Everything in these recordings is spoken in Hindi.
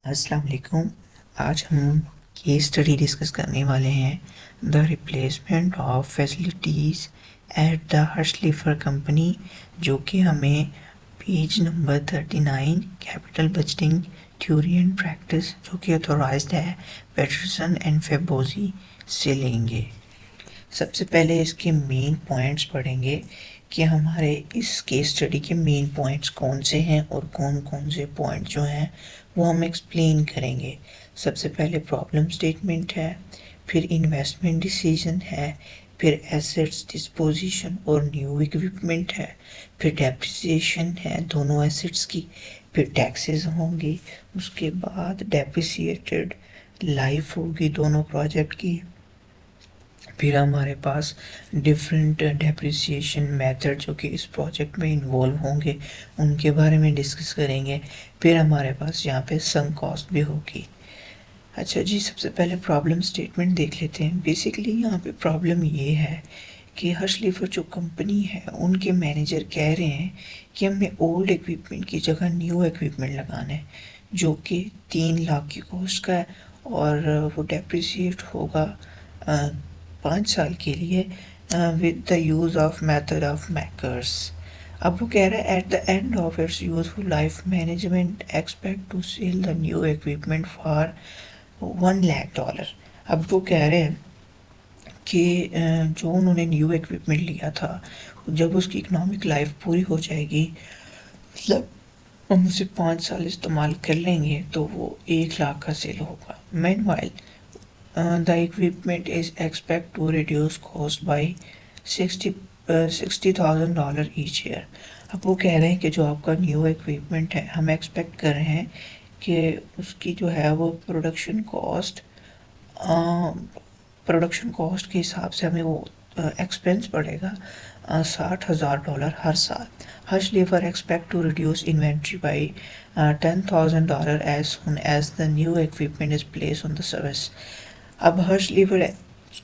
अस्सलाम वालेकुम। आज हम केस स्टडी डिस्कस करने वाले हैं the replacement of facilities at the Hirshleifer company, जो कि हमें page number 39 capital budgeting theory and practice, जो कि ऑथोराइज्ड है पेटरसन एंड फेबोजी से लेंगे। सबसे पहले इसके मेन पॉइंट्स पढ़ेंगे कि हमारे इस केस स्टडी के मेन पॉइंट्स कौन से हैं और कौन कौन से पॉइंट जो हैं वो हम एक्सप्लेन करेंगे। सबसे पहले प्रॉब्लम स्टेटमेंट है, फिर इन्वेस्टमेंट डिसीजन है, फिर एसेट्स डिस्पोजिशन और न्यू इक्विपमेंट है, फिर डेप्रिसिएशन है दोनों एसेट्स की, फिर टैक्सेस होंगी, उसके बाद डेप्रिसिएटेड लाइफ होगी दोनों प्रोजेक्ट की, फिर हमारे पास डिफरेंट डेप्रिसिएशन मेथड जो कि इस प्रोजेक्ट में इन्वॉल्व होंगे उनके बारे में डिस्कस करेंगे। फिर हमारे पास यहाँ पे संक कॉस्ट भी होगी। अच्छा जी, सबसे पहले प्रॉब्लम स्टेटमेंट देख लेते हैं। बेसिकली यहाँ पे प्रॉब्लम ये है कि हर्षलिफर जो कंपनी है उनके मैनेजर कह रहे हैं कि हमें ओल्ड इक्विपमेंट की जगह न्यू इक्विपमेंट लगाना है, जो कि 3 लाख की कॉस्ट का है और वो डेप्रिसिएट होगा 5 साल के लिए with the use of method of MACRS. अब वो कह रहा है at the end of its useful life management expect to sell the new equipment for $1 lakh. अब वो कह रहे हैं कि जो उन्होंने न्यू इक्विपमेंट लिया था जब उसकी इकोनॉमिक लाइफ पूरी हो जाएगी, मतलब हम उसे 5 साल इस्तेमाल कर लेंगे, तो वो 1 लाख का सेल होगा। Meanwhile, the equipment is expected to reduce cost by $60,000 each year। अब वो कह रहे हैं कि जो आपका न्यू इक्विपमेंट है हम एक्सपेक्ट कर रहे हैं कि उसकी जो है वो प्रोडक्शन कॉस्ट के हिसाब से हमें वो एक्सपेंस पड़ेगा $60,000 हर साल। Hirshleifer expect to reduce inventory by $10,000 as soon as the new equipment is place on the service. अब हर्षलिफर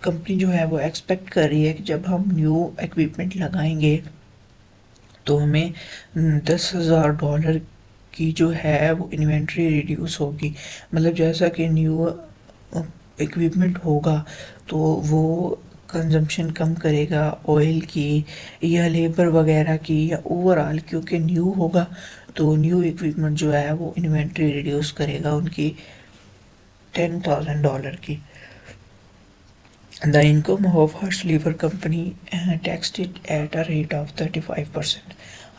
कंपनी जो है वो एक्सपेक्ट कर रही है कि जब हम न्यू इक्विपमेंट लगाएंगे तो हमें $10,000 की जो है वो इन्वेंट्री रिड्यूस होगी। मतलब जैसा कि न्यू इक्विपमेंट होगा तो वो कंजम्पशन कम करेगा ऑयल की या लेबर वगैरह की या ओवरऑल, क्योंकि न्यू होगा तो न्यू इक्विपमेंट जो है वो इन्वेंट्री रिड्यूस करेगा उनकी $10,000 की। The income of Hurshlever company taxed it at a rate of 35%।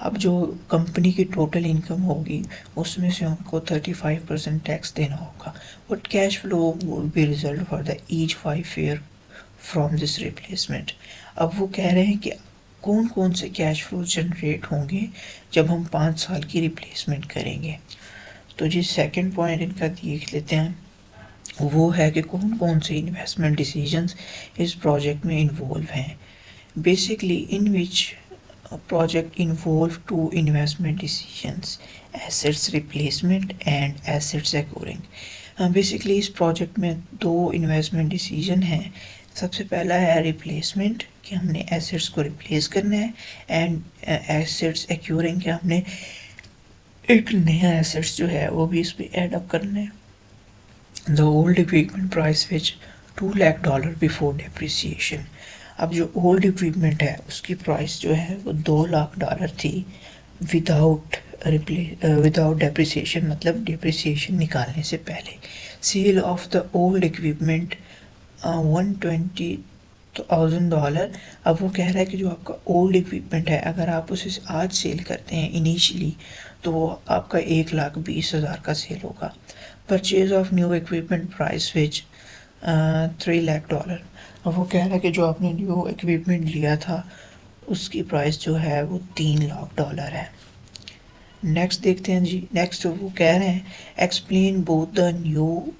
अब जो कंपनी की टोटल इनकम होगी उसमें से उनको 35% टैक्स देना होगा। What cash flow would be result for the each 5 year from this replacement। अब वो कह रहे हैं कि कौन कौन से कैश फ्लो जनरेट होंगे जब हम 5 साल की रिप्लेसमेंट करेंगे। तो जी सेकंड पॉइंट इनका देख लेते हैं, वो है कि कौन कौन से इन्वेस्टमेंट डिसीजंस इस प्रोजेक्ट में इन्वॉल्व हैं। Basically in which project involve two investment decisions, assets replacement and assets acquiring। Basically इस प्रोजेक्ट में 2 इन्वेस्टमेंट डिसीजन हैं। सबसे पहला है रिप्लेसमेंट कि हमने एसेट्स को रिप्लेस करना है, एंड एसेट्स एक्यूरिंग कि हमने एक नया एसेट्स जो है वो भी इस पर एड अप करना है। The old equipment price which $2 lakh before depreciation। अब जो ओल्ड इक्विपमेंट है उसकी प्राइस जो है वो $2 लाख थी विदाउट डेप्रिसिएशन, मतलब डेप्रिसिएशन निकालने से पहले। Sale of the old equipment $120,000। अब वो कह रहा है कि जो आपका ओल्ड इक्विपमेंट है अगर आप उसे आज सेल करते हैं इनिशियली तो वो आपका 1,20,000 का सेल होगा। Purchase of new equipment price which $3 lakh. अब वो कह रहा है कि जो आपने न्यू इक्विपमेंट लिया था उसकी प्राइस जो है वो $3 लाख है। नेक्स्ट देखते हैं जी। नेक्स्ट वो कह रहे हैं explain both the new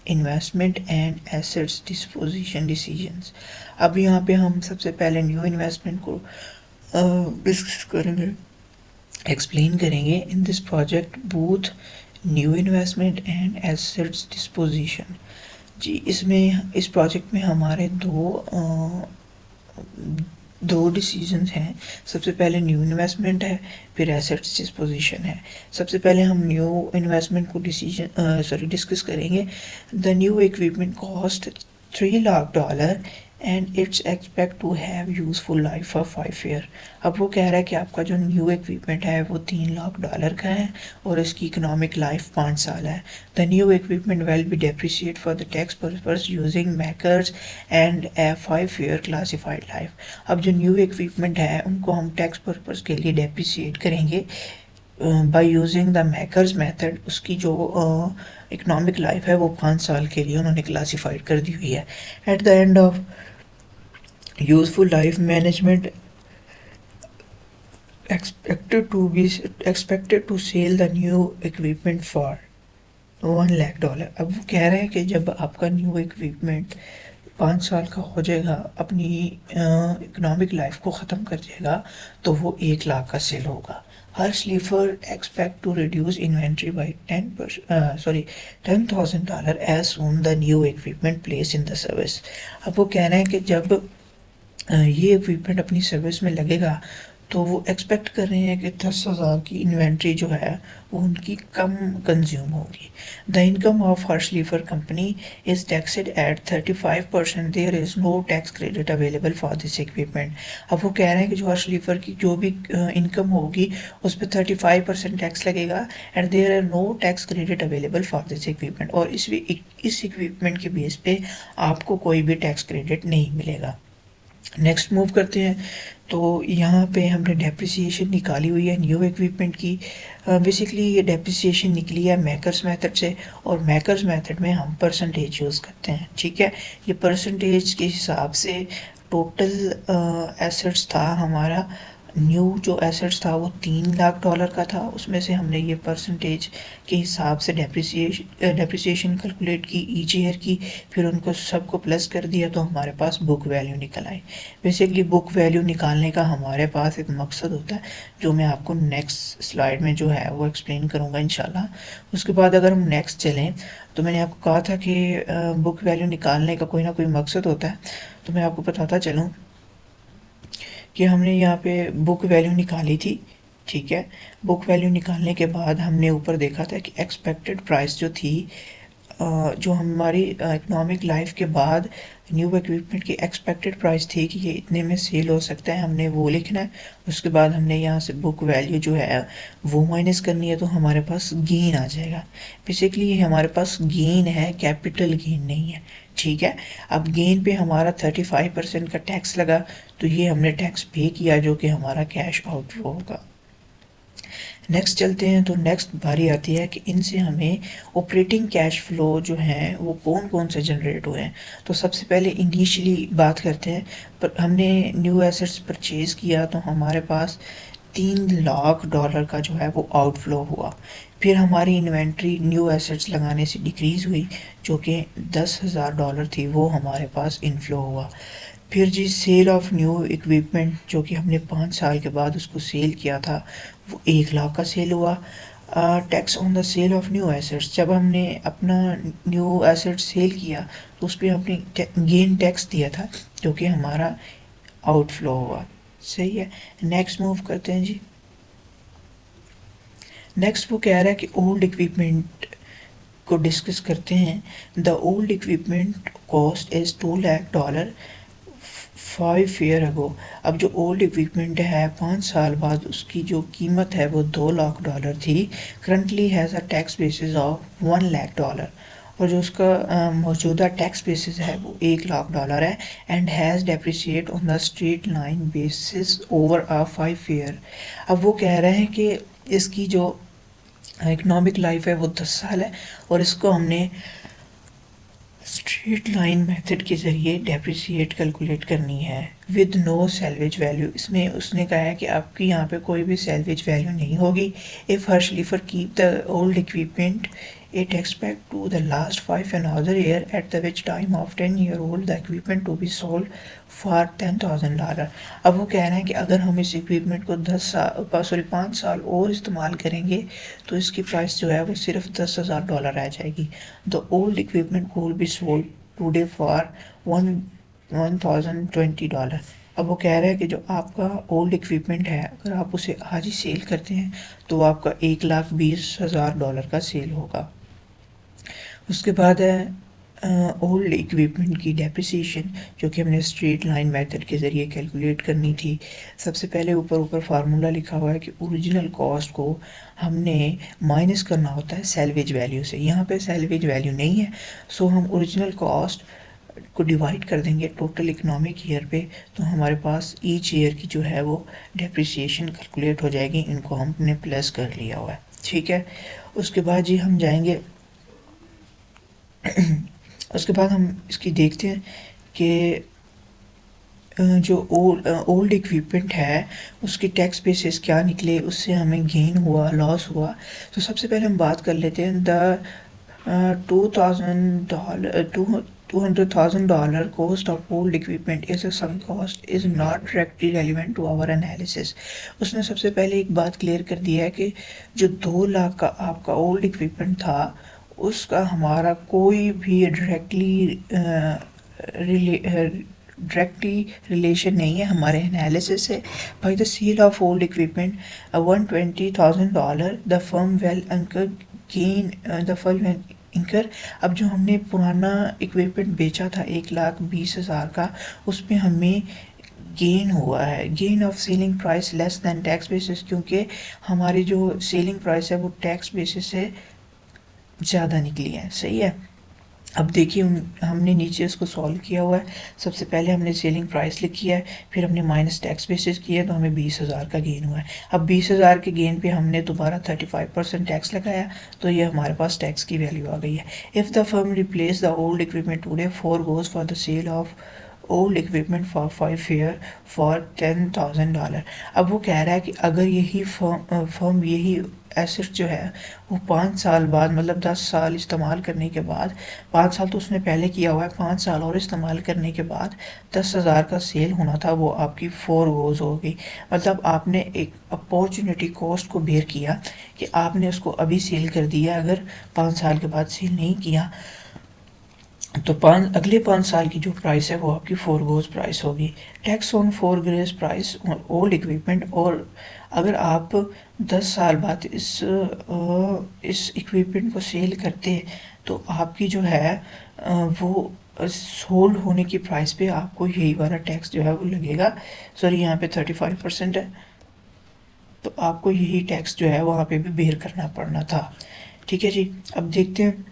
investment and assets disposition decisions. अब यहाँ पे हम सबसे पहले न्यू इन्वेस्टमेंट को डिस्कस करेंगे, एक्सप्लेन करेंगे। In this project both new investment and assets disposition. जी इसमें इस प्रोजेक्ट में हमारे दो डिसीजंस हैं। सबसे पहले न्यू इन्वेस्टमेंट है, फिर एसेट्स डिस्पोजिशन है। सबसे पहले हम न्यू इन्वेस्टमेंट को डिस्कस करेंगे। The new equipment cost $3 lakh and it's expect to have useful life for 5 year. अब वो कह रहा है कि आपका जो न्यू इक्विपमेंट है वो $3 लाख का है और इसकी इकोनॉमिक लाइफ 5 साल है। The new equipment will be depreciate for the tax purpose using makers and A 5 year classified life. अब जो न्यू इक्विपमेंट है उनको हम टैक्स पर्पस के लिए डेप्रिशिएट करेंगे by using the makers method. उसकी जो इकोनॉमिक लाइफ है वो 5 साल के लिए उन्होंने क्लासिफाइड कर दी हुई है। At the end of useful life management expected to sell the new equipment for $1 lakh. अब वो कह रहे हैं कि जब आपका न्यू इक्विपमेंट 5 साल का हो जाएगा, अपनी इकोनॉमिक लाइफ को ख़त्म कर जाएगा, तो वो 1 लाख का सेल होगा। Hirshleifer expect to reduce inventory by $10,000 as soon the new equipment place in the service. अब वो कह रहे हैं कि जब ये इक्विपमेंट अपनी सर्विस में लगेगा तो वो एक्सपेक्ट कर रहे हैं कि 10,000 की इन्वेंट्री जो है वो उनकी कम कंज्यूम होगी। The income of Hirshleifer company is taxed at 35%। There is no tax credit available for this equipment. अब वो कह रहे हैं कि जो हर्शलीफर की जो भी इनकम होगी उस पर 35% टैक्स लगेगा and there are no tax credit available for this equipment. और इस इक्विपमेंट के बेस पे आपको कोई भी टैक्स क्रेडिट नहीं मिलेगा। नेक्स्ट मूव करते हैं। तो यहाँ पे हमने डेप्रिसिएशन निकाली हुई है न्यू इक्विपमेंट की। बेसिकली ये डेप्रिसिएशन निकली है मैकर्स मेथड से और मैकर्स मेथड में हम परसेंटेज यूज़ करते हैं। ठीक है, ये परसेंटेज के हिसाब से टोटल एसेट्स था हमारा। न्यू जो एसेट्स था वो $3 लाख का था, उसमें से हमने ये परसेंटेज के हिसाब से डेप्रिसिएशन कैलकुलेट की ईच ईयर की, फिर उनको सबको प्लस कर दिया तो हमारे पास बुक वैल्यू निकल आई। बेसिकली बुक वैल्यू निकालने का हमारे पास एक मकसद होता है जो मैं आपको नेक्स्ट स्लाइड में जो है वो एक्सप्लेन करूँगा इंशाल्लाह। उसके बाद अगर हम नेक्स्ट चलें तो मैंने आपको कहा था कि बुक वैल्यू निकालने का कोई ना कोई मकसद होता है, तो मैं आपको बताता चलूँ कि हमने यहाँ पे बुक वैल्यू निकाली थी। ठीक है, बुक वैल्यू निकालने के बाद हमने ऊपर देखा था कि एक्सपेक्टेड प्राइस जो थी, जो हमारी इकोनॉमिक लाइफ के बाद न्यू इक्विपमेंट की एक्सपेक्टेड प्राइस थी कि ये इतने में सेल हो सकता है, हमने वो लिखना है। उसके बाद हमने यहाँ से बुक वैल्यू जो है वो माइनस करनी है तो हमारे पास गेन आ जाएगा। बेसिकली ये हमारे पास गेन है, कैपिटल गेन नहीं है। ठीक है, अब गेन पे हमारा 35% का टैक्स लगा तो ये हमने टैक्स पे किया जो कि हमारा कैश आउटफ्लो होगा। नेक्स्ट चलते हैं तो नेक्स्ट बारी आती है कि इनसे हमें ऑपरेटिंग कैश फ्लो जो है वो कौन कौन से जनरेट हुए हैं। तो सबसे पहले इनिशियली बात करते हैं, पर हमने न्यू एसेट्स परचेज़ किया तो हमारे पास $3 लाख का जो है वो आउटफ्लो हुआ। फिर हमारी इन्वेंट्री न्यू एसेट्स लगाने से डिक्रीज़ हुई जो कि $10,000 थी, वो हमारे पास इनफ्लो हुआ। फिर जी सेल ऑफ न्यू इक्विपमेंट जो कि हमने 5 साल के बाद उसको सेल किया था वो 1 लाख का सेल हुआ। Tax on the sale of new assets, जब हमने अपना न्यू एसेट सेल किया तो उस पर हमने गेन टैक्स दिया था जो कि हमारा आउटफ्लो हुआ। सही है, नेक्स्ट मूव करते हैं जी। नेक्स्ट वो कह रहा है कि ओल्ड इक्विपमेंट को डिस्कस करते हैं। The old equipment cost is $2 lakh 5 year ago. अब जो ओल्ड इक्विपमेंट है 5 साल बाद उसकी जो कीमत है वो $2 लाख थी। Currently has a tax basis of $1 lakh और जो उसका मौजूदा टैक्स बेसिस है वो $1 लाख है and has depreciate on the straight line basis over a 5 year. अब वो कह रहे हैं कि इसकी जो इकोनॉमिक लाइफ है वो 10 साल है और इसको हमने स्ट्रेट लाइन मेथड के ज़रिए डेप्रिसिएट कैलकुलेट करनी है विद नो सैल्वेज वैल्यू। इसमें उसने कहा है कि आपकी यहाँ पे कोई भी सैल्वेज वैल्यू नहीं होगी। If Hirshleifer keep the old equipment it expect to the last 5 another year at the which time of 10-year-old the equipment to be sold for $10,000। अब वो कह रहे हैं कि अगर हम इस इक्विपमेंट को 5 साल और इस्तेमाल करेंगे तो इसकी प्राइस जो है वो सिर्फ $10,000 रह जाएगी। The old equipment will be sold today for $1,020। अब वो कह रहा है कि जो आपका ओल्ड इक्विपमेंट है अगर आप उसे आज ही सेल करते हैं तो आपका $1,20,000 का सेल होगा। उसके बाद है ओल्ड इक्विपमेंट की डेप्रिसिएशन, जो कि हमने स्ट्रेट लाइन मेथड के ज़रिए कैलकुलेट करनी थी। सबसे पहले ऊपर ऊपर फार्मूला लिखा हुआ है कि ओरिजिनल कॉस्ट को हमने माइनस करना होता है सैल्वेज वैल्यू से। यहाँ पे सैल्वेज वैल्यू नहीं है, सो हम ओरिजिनल कॉस्ट को डिवाइड कर देंगे टोटल इकोनॉमिक ईयर पे, तो हमारे पास ईच ईयर की जो है वो डेप्रिसिएशन कैलकुलेट हो जाएगी। इनको हमने प्लस कर लिया हुआ है, ठीक है। उसके बाद जी हम जाएंगे उसके बाद हम इसकी देखते हैं कि जो ओल्ड इक्विपमेंट है उसकी टैक्स बेसिस क्या निकले, उससे हमें गेन हुआ लॉस हुआ। तो सबसे पहले हम बात कर लेते हैं the $200,000 cost of old equipment is a sunk cost is not directly relevant to our analysis। उसने सबसे पहले एक बात क्लियर कर दिया है कि जो 2 लाख का आपका ओल्ड इक्विपमेंट था उसका हमारा कोई भी डायरेक्टली रिलेशन नहीं है हमारे एनालिसिस से। By the sale of old equipment $120,000 the firm will incur gain the firm incur. अब जो हमने पुराना इक्विपमेंट बेचा था 1,20,000 का, उसमें हमें गेन हुआ है, gain of selling price less than tax basis, क्योंकि हमारी जो सेलिंग प्राइस है वो टैक्स बेसिस से ज़्यादा निकली है, सही है। अब देखिए हमने नीचे इसको सॉल्व किया हुआ है। सबसे पहले हमने सेलिंग प्राइस लिखी है, फिर हमने माइनस टैक्स बेसिस किया तो हमें 20,000 का गेन हुआ है। अब 20,000 के गेन पे हमने दोबारा 35% टैक्स लगाया, तो ये हमारे पास टैक्स की वैल्यू आ गई है। If the firm replace the old equipment today four goes for the sale of old equipment for 5 year for $10,000। अब वो कह रहा है कि अगर यही फर्म यही एसेट जो है वो 5 साल बाद, मतलब 10 साल इस्तेमाल करने के बाद, 5 साल तो उसने पहले किया हुआ है, 5 साल और इस्तेमाल करने के बाद 10,000 का सेल होना था, वो आपकी 4 गोज हो गई। मतलब आपने एक अपॉर्चुनिटी कॉस्ट को बेयर किया कि आपने उसको अभी सेल कर दिया, अगर 5 साल के बाद सेल नहीं किया तो अगले 5 साल की जो प्राइस है वो आपकी 4 गोज प्राइस होगी। Tax on 4 grace price old equipment. और अगर आप 10 साल बाद इस इक्विपमेंट को सेल करते तो आपकी जो है वो सोल्ड होने की प्राइस पे आपको यही वाला टैक्स जो है वो लगेगा। सॉरी, यहाँ पे 35% है, तो आपको यही टैक्स जो है वहाँ पे भी बेयर करना पड़ना था, ठीक है जी। अब देखते हैं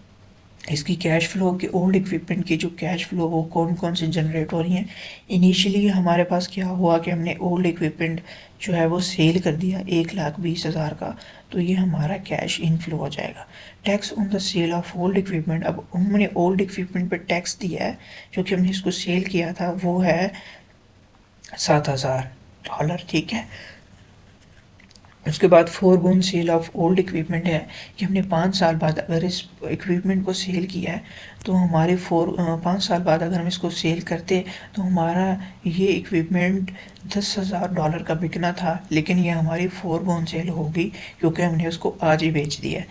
इसकी कैश फ्लो के ओल्ड इक्विपमेंट की जो कैश फ्लो वो कौन कौन से जनरेट हो रही हैं। इनिशियली हमारे पास क्या हुआ कि हमने ओल्ड इक्विपमेंट जो है वो सेल कर दिया 1,20,000 का, तो ये हमारा कैश इनफ्लो हो जाएगा। Tax on the sale of old equipment. अब हमने ओल्ड इक्विपमेंट पर टैक्स दिया है, जो कि हमने इसको सेल किया था, वो है $7,000, ठीक है। उसके बाद फोरगोन सेल ऑफ ओल्ड इक्विपमेंट है कि हमने 5 साल बाद अगर इस इक्विपमेंट को सेल किया है तो हमारे 5 साल बाद अगर हम इसको सेल करते तो हमारा ये इक्विपमेंट $10,000 का बिकना था, लेकिन ये हमारी फोरगोन सेल होगी क्योंकि हमने उसको आज ही बेच दिया है।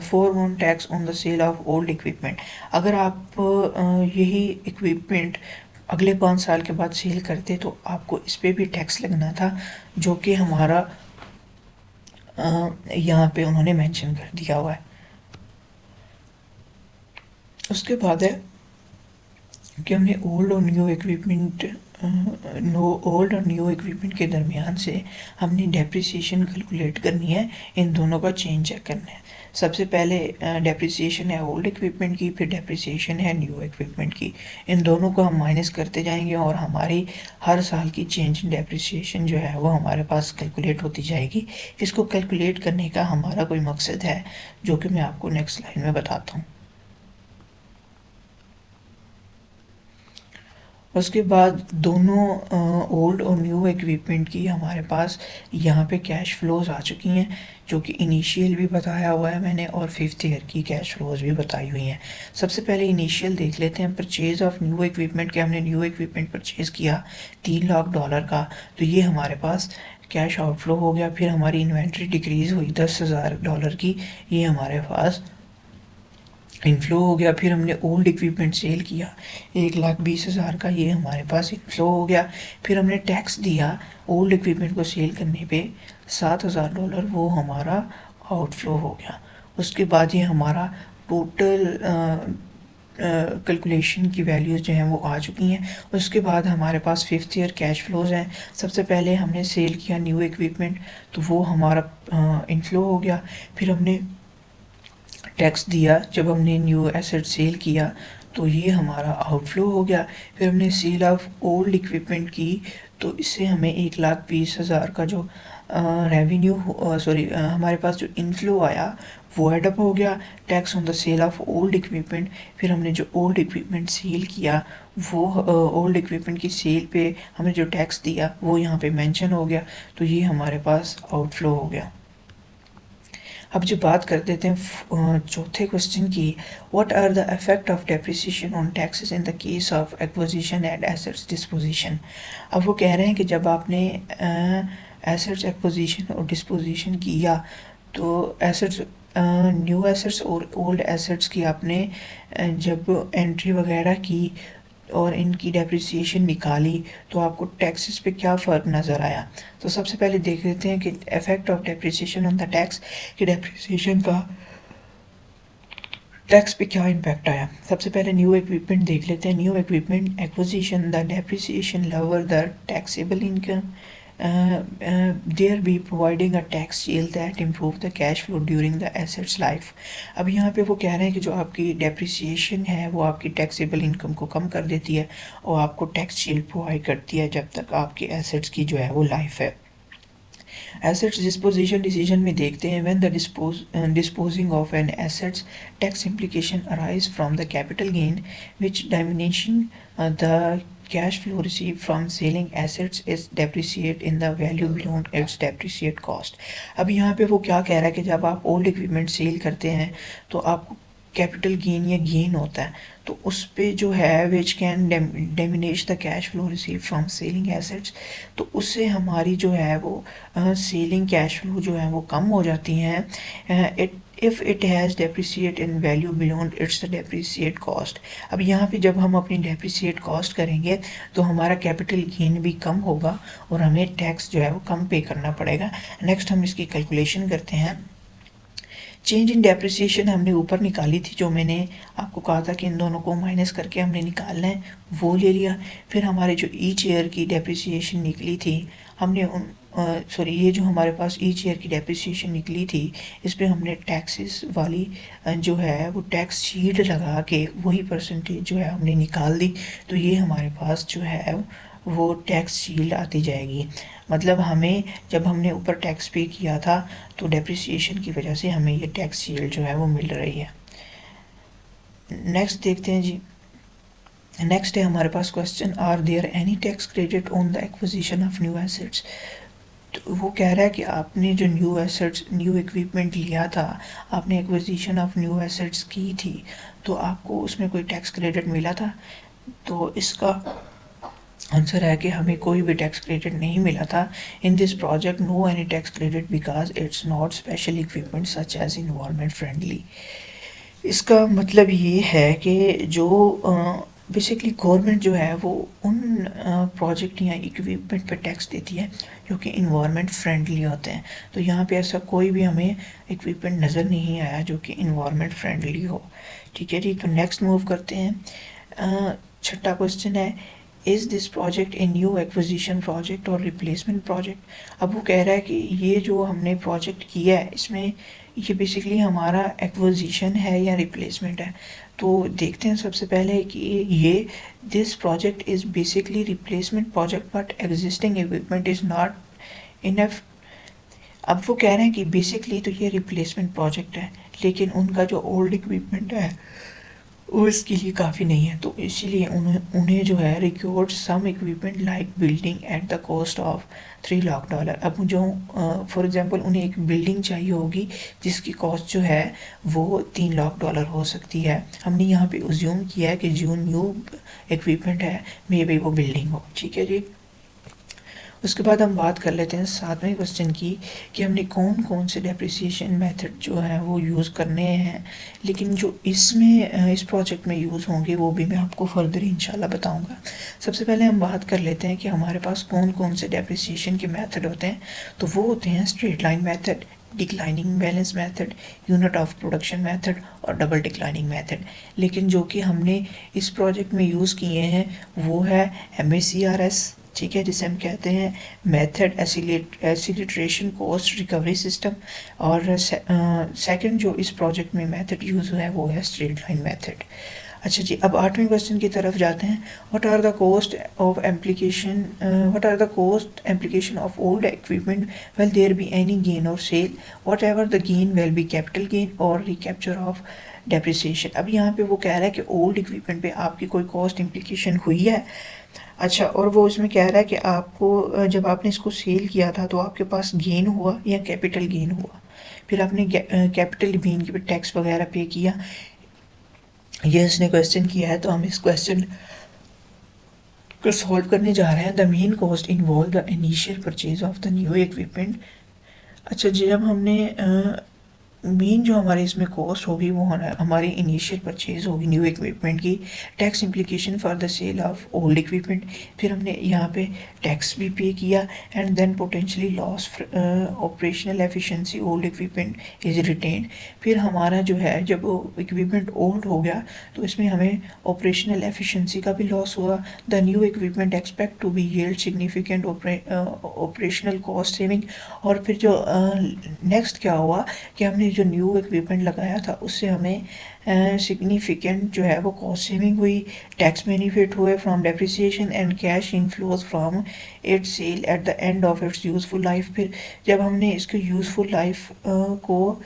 Forgone tax on the sale of old equipment. अगर आप यही इक्विपमेंट अगले 5 साल के बाद सेल करते तो आपको इस पर भी टैक्स लगना था, जो कि हमारा यहाँ पे उन्होंने मेंशन कर दिया हुआ है। उसके बाद है कि हमने ओल्ड और न्यू इक्विपमेंट के दरमियान से हमने डेप्रिसिएशन कैलकुलेट करनी है, इन दोनों का चेंज चेक करना है। सबसे पहले डेप्रिसिएशन है ओल्ड इक्विपमेंट की, फिर डेप्रिसिएशन है न्यू इक्विपमेंट की। इन दोनों को हम माइनस करते जाएंगे और हमारी हर साल की चेंज इन डेप्रिसिएशन जो है वो हमारे पास कैलकुलेट होती जाएगी। इसको कैलकुलेट करने का हमारा कोई मकसद है जो कि मैं आपको नेक्स्ट स्लाइड में बताता हूँ। उसके बाद दोनों ओल्ड और न्यू इक्विपमेंट की हमारे पास यहाँ पे कैश फ्लोज आ चुकी हैं, जो कि इनिशियल भी बताया हुआ है मैंने और 5th ईयर की कैश फ्लोज भी बताई हुई हैं। सबसे पहले इनिशियल देख लेते हैं। परचेज ऑफ न्यू इक्विपमेंट के हमने न्यू इक्विपमेंट परचेज किया $3 लाख का, तो ये हमारे पास कैश आउटफ्लो हो गया। फिर हमारी इन्वेंट्री डिक्रीज़ हुई $10,000 की, ये हमारे पास इनफ्लो हो गया। फिर हमने ओल्ड इक्विपमेंट सेल किया 1,20,000 का, ये हमारे पास इनफ्लो हो गया। फिर हमने टैक्स दिया ओल्ड इक्विपमेंट को सेल करने पे $7,000, वो हमारा आउटफ्लो हो गया। उसके बाद ये हमारा टोटल कैलकुलेशन की वैल्यूज़ जो हैं वो आ चुकी हैं। उसके बाद हमारे पास 5th ईयर कैश फ्लोज हैं। सबसे पहले हमने सेल किया न्यू इक्विपमेंट, तो वो हमारा इनफ्लो हो गया। फिर हमने टैक्स दिया जब हमने न्यू एसेट सेल किया, तो ये हमारा आउटफ्लो हो गया। फिर हमने सेल ऑफ ओल्ड इक्विपमेंट की, तो इससे हमें 1,20,000 का जो रेवेन्यू हमारे पास जो इनफ्लो आया वो एडअप हो गया। Tax on the sale of old equipment, फिर हमने जो ओल्ड इक्विपमेंट सेल किया वो ओल्ड इक्विपमेंट की सेल पे हमने जो टैक्स दिया वो यहाँ पे मेंशन हो गया, तो ये हमारे पास आउटफ्लो हो गया। अब जो बात कर देते हैं चौथे क्वेश्चन की, what are the effect of depreciation on taxes in the case of acquisition and assets disposition. अब वो कह रहे हैं कि जब आपने एसेट्स एक्विजिशन और डिस्पोजिशन किया, तो एसेट्स न्यू एसेट्स और ओल्ड एसेट्स की आपने जब एंट्री वगैरह की और इनकी डेप्रिसिएशन निकाली, तो आपको टैक्सेस पे क्या फ़र्क नज़र आया। तो सबसे पहले देख लेते हैं कि effect of depreciation on the tax, कि डेप्रिसिएशन का टैक्स पे क्या इम्पैक्ट आया। सबसे पहले न्यू इक्विपमेंट देख लेते हैं। New equipment acquisition, the depreciation lower the taxable income, there be providing a tax shield that improve the cash flow during the assets life। अब यहाँ पे वो कह रहे हैं कि जो आपकी डेप्रिसिएशन है वो आपकी टैक्सेबल इनकम को कम कर देती है और आपको टैक्स शील्ड प्रोवाइड करती है जब तक आपके एसेट्स की जो है वो लाइफ है। एसेट्स डिस्पोजिशन डिसीजन में देखते हैं, when the disposing of an assets, tax implication arise from the capital gain which diminishing the cash flow received from selling assets is depreciate in the value beyond its depreciate cost। अब यहाँ पे वो क्या कह रहा है कि जब आप ओल्ड इक्विपमेंट सेल करते हैं तो आपको कैपिटल गेन या गेन होता है, तो उस पे जो है which can diminish the cash flow receive from selling assets, तो उससे हमारी जो है वो सेलिंग कैश फ्लो जो है वो कम हो जाती हैं। If it has depreciate in value beyond it's depreciate cost. अब यहाँ पे जब हम अपनी डेप्रिसिएट कॉस्ट करेंगे तो हमारा कैपिटल गेन भी कम होगा और हमें टैक्स जो है वो कम पे करना पड़ेगा। नेक्स्ट हम इसकी कैलकुलेशन करते हैं। चेंज इन डेप्रिसिएशन हमने ऊपर निकाली थी, जो मैंने आपको कहा था कि इन दोनों को माइनस करके हमने निकालना है, वो ले लिया। फिर हमारे जो ईच ईयर की डेप्रिसिएशन निकली थी, हमने ये जो हमारे पास ईच ईयर की डेप्रिसिएशन निकली थी, इस पर हमने टैक्सेस वाली जो है वो टैक्स शीट लगा के वही परसेंटेज जो है हमने निकाल दी, तो ये हमारे पास जो है वो टैक्स शील्ड आती जाएगी। मतलब हमें जब हमने ऊपर टैक्स पे किया था तो डेप्रिसिएशन की वजह से हमें ये टैक्स शील्ड जो है वो मिल रही है। नेक्स्ट देखते हैं जी। नेक्स्ट है हमारे पास question, are there any tax credit on the acquisition of new assets. तो वो कह रहा है कि आपने जो न्यू एसेट्स न्यू इक्विपमेंट लिया था, आपने एक्विजिशन ऑफ न्यू एसेट्स की थी, तो आपको उसमें कोई टैक्स क्रेडिट मिला था। तो इसका आंसर है कि हमें कोई भी टैक्स क्रेडिट नहीं मिला था। In this project no any tax credit because it's not special equipment such as environment friendly. इसका मतलब ये है कि जो बेसिकली गवर्नमेंट जो है वो उन प्रोजेक्ट या इक्विपमेंट पर टैक्स देती है जो कि इन्वायरमेंट फ्रेंडली होते हैं। तो यहाँ पे ऐसा कोई भी हमें इक्विपमेंट नज़र नहीं आया जो कि इन्वायरमेंट फ्रेंडली हो। ठीक है जी, तो नेक्स्ट मूव करते हैं। छठा क्वेश्चन है, is this project a new acquisition project और रिप्लेसमेंट प्रोजेक्ट। अब वो कह रहा है कि ये जो हमने प्रोजेक्ट किया है इसमें ये बेसिकली हमारा एक्विजिशन है या रिप्लेसमेंट है। तो देखते हैं सबसे पहले कि ये this project is basically replacement project but existing equipment is not enough. अब वो कह रहे हैं कि बेसिकली तो ये रिप्लेसमेंट प्रोजेक्ट है, लेकिन उनका जो ओल्ड इक्विपमेंट है वो इसके लिए काफ़ी नहीं है, तो इसीलिए उन्हें जो है required some equipment like building at the cost of $3 lakh. अब जो फॉर एग्जांपल उन्हें एक बिल्डिंग चाहिए होगी जिसकी कॉस्ट जो है वो $3 लाख हो सकती है। हमने यहाँ पे अज्यूम किया है कि जो न्यू इक्विपमेंट है मे बी वो बिल्डिंग हो। ठीक है जी। उसके बाद हम बात कर लेते हैं 7वें क्वेश्चन की कि हमने कौन कौन से डेप्रिसिएशन मेथड जो है वो यूज़ करने हैं, लेकिन जो इसमें इस प्रोजेक्ट में यूज़ होंगे वो भी मैं आपको फर्दर इंशाल्लाह बताऊंगा। सबसे पहले हम बात कर लेते हैं कि हमारे पास कौन कौन से डेप्रिसिएशन के मेथड होते हैं। तो वो होते हैं straight line method, declining balance method, unit of production method और डबल डिक्लाइनिंग मेथड। लेकिन जो कि हमने इस प्रोजेक्ट में यूज़ किए हैं वो है MACRS, ठीक है, जिसे हम कहते हैं मेथड एसिलिट्रेशन कॉस्ट रिकवरी सिस्टम। और सेकंड जो इस प्रोजेक्ट में मेथड यूज़ हुआ है वो है स्ट्रेट लाइन मेथड। अच्छा जी, अब 8वें क्वेश्चन की तरफ जाते हैं। What are the cost of application, what are the cost application of old equipment will there be any gain or sale, whatever the gain will be capital gain or recapture of depreciation. अब यहाँ पे वो कह रहा है कि ओल्ड इक्विपमेंट पे आपकी कोई कॉस्ट इम्प्लीकेशन हुई है। अच्छा, और वो इसमें कह रहा है कि आपको जब आपने इसको सेल किया था तो आपके पास गेन हुआ या कैपिटल गेन हुआ, फिर आपने कैपिटल गेन के पे टैक्स वगैरह पे किया। ये इसने क्वेश्चन किया है, तो हम इस क्वेश्चन को सॉल्व करने जा रहे हैं। The main cost involve the initial purchase of the new equipment. अच्छा जी, जब हमने मेन जो हमारे इसमें कॉस्ट होगी वो हमारी इनिशियल परचेज होगी न्यू इक्विपमेंट की। Tax implication for the sale of old equipment, फिर हमने यहाँ पे टैक्स भी पे किया। And then potentially loss operational efficiency old equipment is retain. फिर हमारा जो है जब इक्विपमेंट ओल्ड हो गया तो इसमें हमें ऑपरेशनल एफिशिएंसी का भी लॉस हुआ। The new equipment expect to be yield significant operational cost saving. और फिर जो नेक्स्ट क्या हुआ कि हमने जो न्यू इक्विपमेंट लगाया था उससे हमें सिग्निफिकेंट जो है वो कॉस्ट सेविंग हुई, टैक्स बेनिफिट हुए from depreciation and cash inflows from its sale at the end of its useful life. फिर जब हमने इसके यूजफुल लाइफ को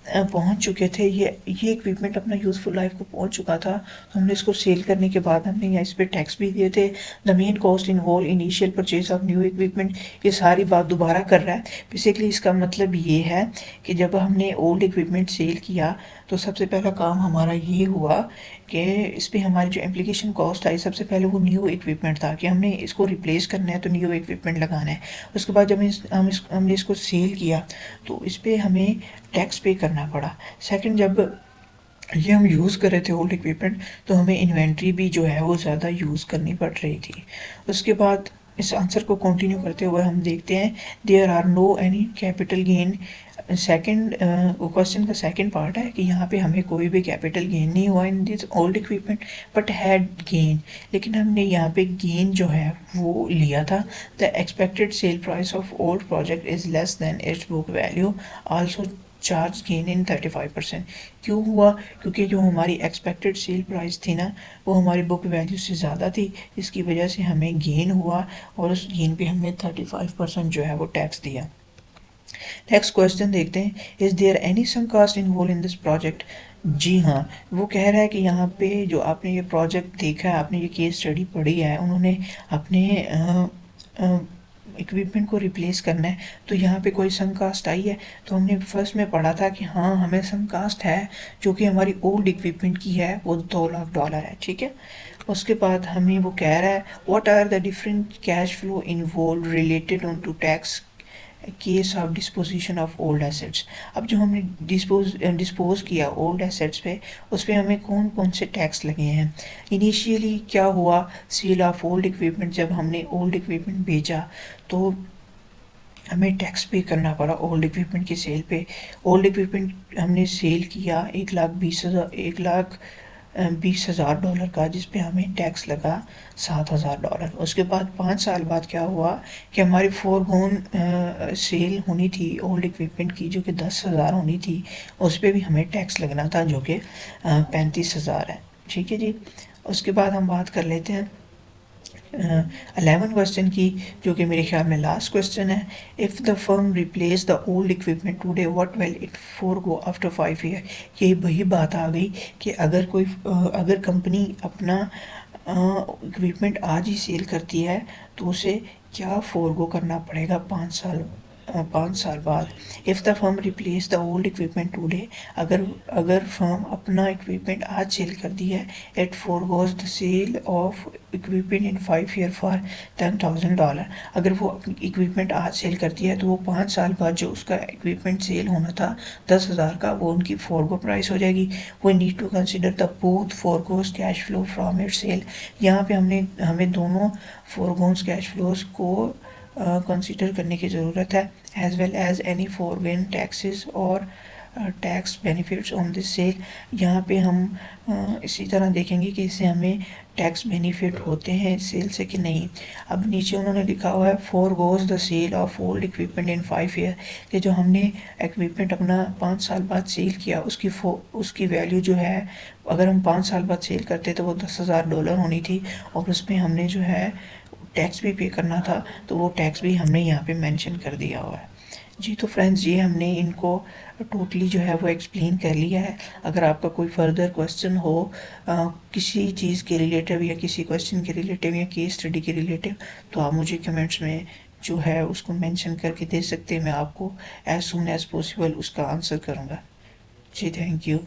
पहुंच चुके थे, ये इक्विपमेंट अपना यूजफुल लाइफ को पहुंच चुका था, तो हमने इसको सेल करने के बाद हमने यहाँ इस पर टैक्स भी दिए थे। The main cost involve initial purchase of new equipment, ये सारी बात दोबारा कर रहा है। बेसिकली इसका मतलब ये है कि जब हमने ओल्ड इक्विपमेंट सेल किया तो सबसे पहला काम हमारा ये हुआ कि इस पर हमारी जो एप्लीकेशन कॉस्ट आई, सबसे पहले वो न्यू इक्विपमेंट था कि हमने इसको रिप्लेस करना है तो न्यू इक्विपमेंट लगाना है। उसके बाद जब हमने इसको सेल किया तो इस पर हमें टैक्स पे करना पड़ा। सेकंड, जब ये हम यूज़ कर रहे थे ओल्ड इक्विपमेंट तो हमें इन्वेंट्री भी जो है वो ज़्यादा यूज़ करनी पड़ रही थी। उसके बाद इस आंसर को कंटिन्यू करते हुए हम देखते हैं there are no any capital gain. Second question का सेकंड पार्ट है कि यहाँ पे हमें कोई भी कैपिटल गेन नहीं हुआ in this old equipment but had gain, लेकिन हमने यहाँ पे गेन जो है वो लिया था। The expected sale price of old project is less than it's book value, also charge gain in 35%। क्यों हुआ? क्योंकि जो हमारी एक्सपेक्टेड सेल प्राइस थी ना वो हमारी बुक वैल्यू से ज़्यादा थी, इसकी वजह से हमें गेन हुआ और उस गेन पे हमने 35% जो है वो टैक्स दिया। नेक्स्ट क्वेश्चन देखते हैं, is there any sum cost involve in this project. जी हाँ, वो कह रहा है कि यहाँ पे जो आपने ये प्रोजेक्ट देखा है, आपने ये केस स्टडी पढ़ी है, उन्होंने अपने इक्विपमेंट को रिप्लेस करना है तो यहाँ पे कोई सम कास्ट आई है। तो हमने फर्स्ट में पढ़ा था कि हाँ हमें सम कास्ट है जो कि हमारी ओल्ड इक्विपमेंट की है, वो $2 लाख है, ठीक है। उसके बाद हमें वो कह रहा है what are the different cash flow involve related on to tax case of disposition of old assets. अब जो हमने डिस्पोज किया ओल्ड एसेट्स पे, उस पर हमें कौन कौन से टैक्स लगे हैं। इनिशियली क्या हुआ, सेल ऑफ ओल्ड इक्विपमेंट, जब हमने ओल्ड इक्विपमेंट बेचा तो हमें टैक्स पे करना पड़ा ओल्ड इक्विपमेंट की सेल पे। ओल्ड इक्विपमेंट हमने सेल किया $1,20,000 का, जिस पे हमें टैक्स लगा $7,000। उसके बाद 5 साल बाद क्या हुआ कि हमारी फोरगोन सेल होनी थी ओल्ड इक्विपमेंट की जो कि 10,000 होनी थी, उस पर भी हमें टैक्स लगना था जो कि 35,000 है, ठीक है जी। उसके बाद हम बात कर लेते हैं 11 क्वेश्चन की, जो कि मेरे ख्याल में लास्ट क्वेश्चन है। If the firm replace the old equipment today what will it forgo after 5 year. ये वही बात आ गई कि अगर कंपनी अपना इक्विपमेंट आज ही सेल करती है तो उसे क्या फोरगो करना पड़ेगा 5 साल 5 साल बाद। If the firm replace the old equipment today, अगर फर्म अपना इक्विपमेंट आज सेल कर दी है, it foregoes the sale of equipment in 5 year for $10,000। अगर वो अपनी इक्विपमेंट आज सेल करती है तो वो 5 साल बाद जो उसका इक्विपमेंट सेल होना था 10,000 का, वो उनकी फोरगो प्राइस हो जाएगी। We need to consider the both foregoes cash flow from it sale. यहाँ पे हमें दोनों फोरगोज कैश फ्लोज को कंसिडर करने की ज़रूरत है, as well as any forgone taxes or tax benefits on this sale. यहाँ पे हम इसी तरह देखेंगे कि इससे हमें टैक्स बेनिफिट होते हैं इस सेल से कि नहीं। अब नीचे उन्होंने लिखा हुआ है foregoes the sale of old equipment in 5 year, कि जो हमने इक्विपमेंट अपना 5 साल बाद सेल किया उसकी वैल्यू जो है, अगर हम 5 साल बाद सेल करते तो वो $10,000 होनी थी, और उसमें हमने जो है टैक्स भी पे करना था, तो वो टैक्स भी हमने यहाँ पे मेंशन कर दिया हुआ है। जी तो फ्रेंड्स, ये हमने इनको टोटली जो है वो एक्सप्लेन कर लिया है। अगर आपका कोई फर्दर क्वेश्चन हो किसी चीज़ के रिलेटिव या किसी क्वेश्चन के रिलेटिव या केस स्टडी के रिलेटिव, तो आप मुझे कमेंट्स में जो है उसको मेंशन करके दे सकते हैं। मैं आपको एज सून एज पॉसिबल उसका आंसर करूँगा। जी थैंक यू।